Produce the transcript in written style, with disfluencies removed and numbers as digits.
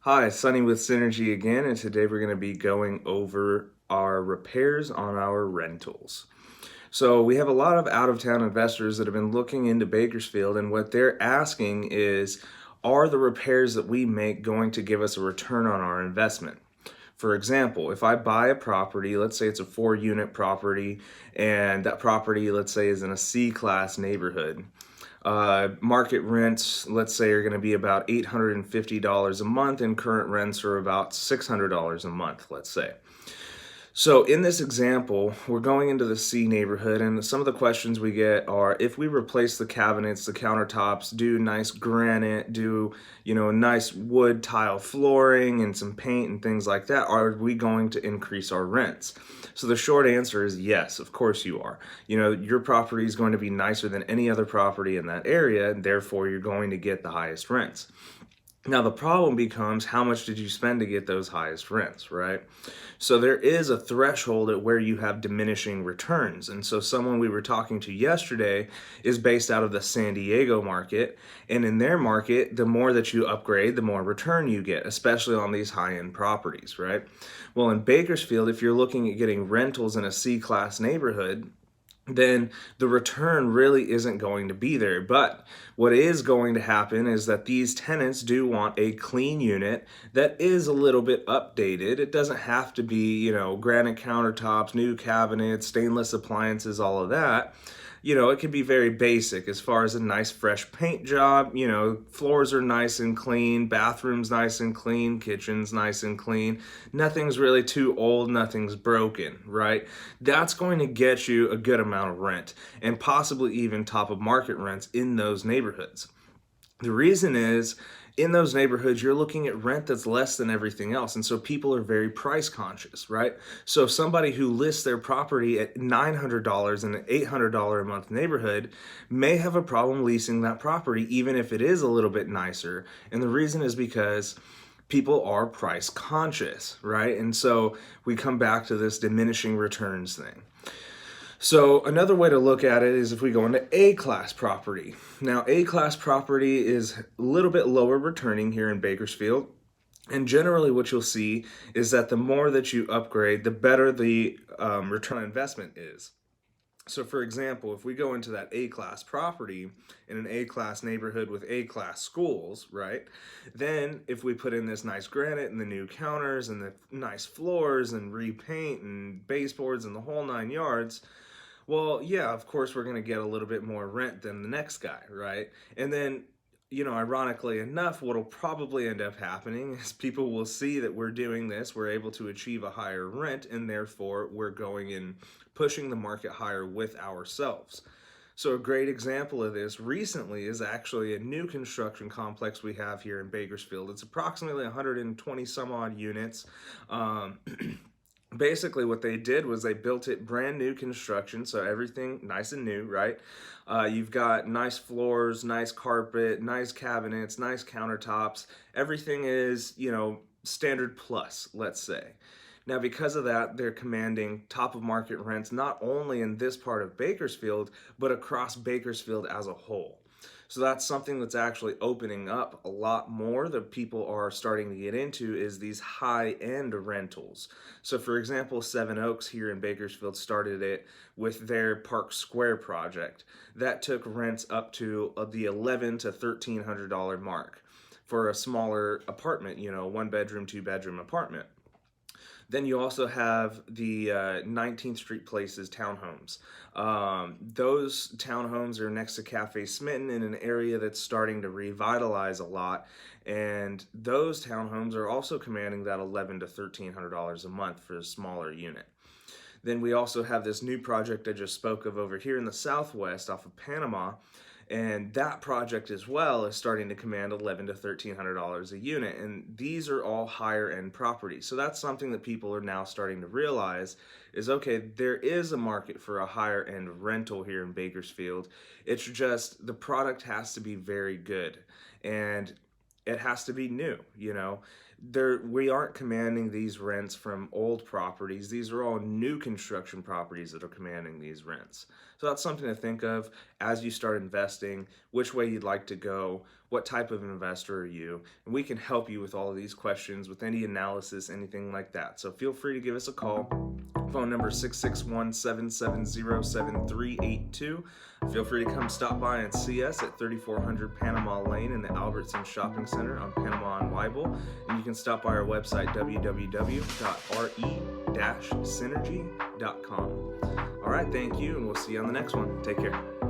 Hi, Sunny with Synergy again, and today we're going to be going over our repairs on our rentals. So, we have a lot of out of town investors that have been looking into Bakersfield, and what they're asking is, are the repairs that we make going to give us a return on our investment? For example, if I buy a property, let's say it's a 4 unit property, and that property, let's say, is in a C class neighborhood. Market rents, let's say, are going to be about $850 a month, and current rents are about $600 a month, let's say. So in this example, we're going into the C neighborhood, and some of the questions we get are if we replace the cabinets, the countertops, do nice granite, do, nice wood tile flooring and some paint and things like that, are we going to increase our rents? So the short answer is yes, of course you are. Your property is going to be nicer than any other property in that area, and therefore you're going to get the highest rents. Now, the problem becomes how much did you spend to get those highest rents, right? So there is a threshold at where you have diminishing returns. And so someone we were talking to yesterday is based out of the San Diego market. And in their market, the more that you upgrade, the more return you get, especially on these high-end properties, right? Well, in Bakersfield, if you're looking at getting rentals in a C-class neighborhood, then the return really isn't going to be there. But what is going to happen is that these tenants do want a clean unit that is a little bit updated. It doesn't have to be, granite countertops, new cabinets, stainless appliances, all of that. It can be very basic as far as a nice fresh paint job. Floors are nice and clean, bathrooms nice and clean, kitchen's nice and clean. Nothing's really too old, nothing's broken, right? That's going to get you a good amount of rent and possibly even top of market rents in those neighborhoods. The reason is, in those neighborhoods, you're looking at rent that's less than everything else. And so people are very price conscious, right? So if somebody who lists their property at $900 in an $800 a month neighborhood may have a problem leasing that property, even if it is a little bit nicer. And the reason is because people are price conscious, right? And so we come back to this diminishing returns thing. So another way to look at it is if we go into A-class property. Now, A-class property is a little bit lower returning here in Bakersfield. And generally what you'll see is that the more that you upgrade, the better the return on investment is. So for example, if we go into that A-class property in an A-class neighborhood with A-class schools, right? Then if we put in this nice granite and the new counters and the nice floors and repaint and baseboards and the whole 9 yards, well, yeah, of course we're going to get a little bit more rent than the next guy, right? And then, ironically enough, what'll probably end up happening is people will see that we're doing this, we're able to achieve a higher rent, and therefore we're going and pushing the market higher with ourselves. So a great example of this recently is actually a new construction complex we have here in Bakersfield. It's approximately 120 some odd units. Basically what they did was they built it brand new construction, so everything nice and new, right? You've got nice floors, nice carpet, nice cabinets, nice countertops. Everything is, standard plus, let's say. Now, because of that, they're commanding top of market rents, not only in this part of Bakersfield, but across Bakersfield as a whole. So that's something that's actually opening up a lot more that people are starting to get into is these high-end rentals. So for example, Seven Oaks here in Bakersfield started it with their Park Square project. That took rents up to the $1,100 to $1,300 mark for a smaller apartment, 1 bedroom, 2 bedroom apartment. Then you also have the 19th Street Places townhomes. Those townhomes are next to Cafe Smitten in an area that's starting to revitalize a lot. And those townhomes are also commanding that $1,100 to $1,300 a month for a smaller unit. Then we also have this new project I just spoke of over here in the Southwest off of Panama. And that project as well is starting to command $1,100 to $1,300 a unit. And these are all higher end properties. So that's something that people are now starting to realize is, okay, there is a market for a higher end rental here in Bakersfield. It's just the product has to be very good. And it has to be new. We aren't commanding these rents from old properties. These are all new construction properties that are commanding these rents. So that's something to think of as you start investing, which way you'd like to go, what type of investor are you, and we can help you with all of these questions, with any analysis, anything like that. So feel free to give us a call. Phone number 661-770-7382. Feel free to come stop by and see us at 3400 Panama Lane in the Albertson Shopping Center on Panama and Weibel. And you can stop by our website, www.re-synergy.com. All right, thank you, and we'll see you on the next one. Take care.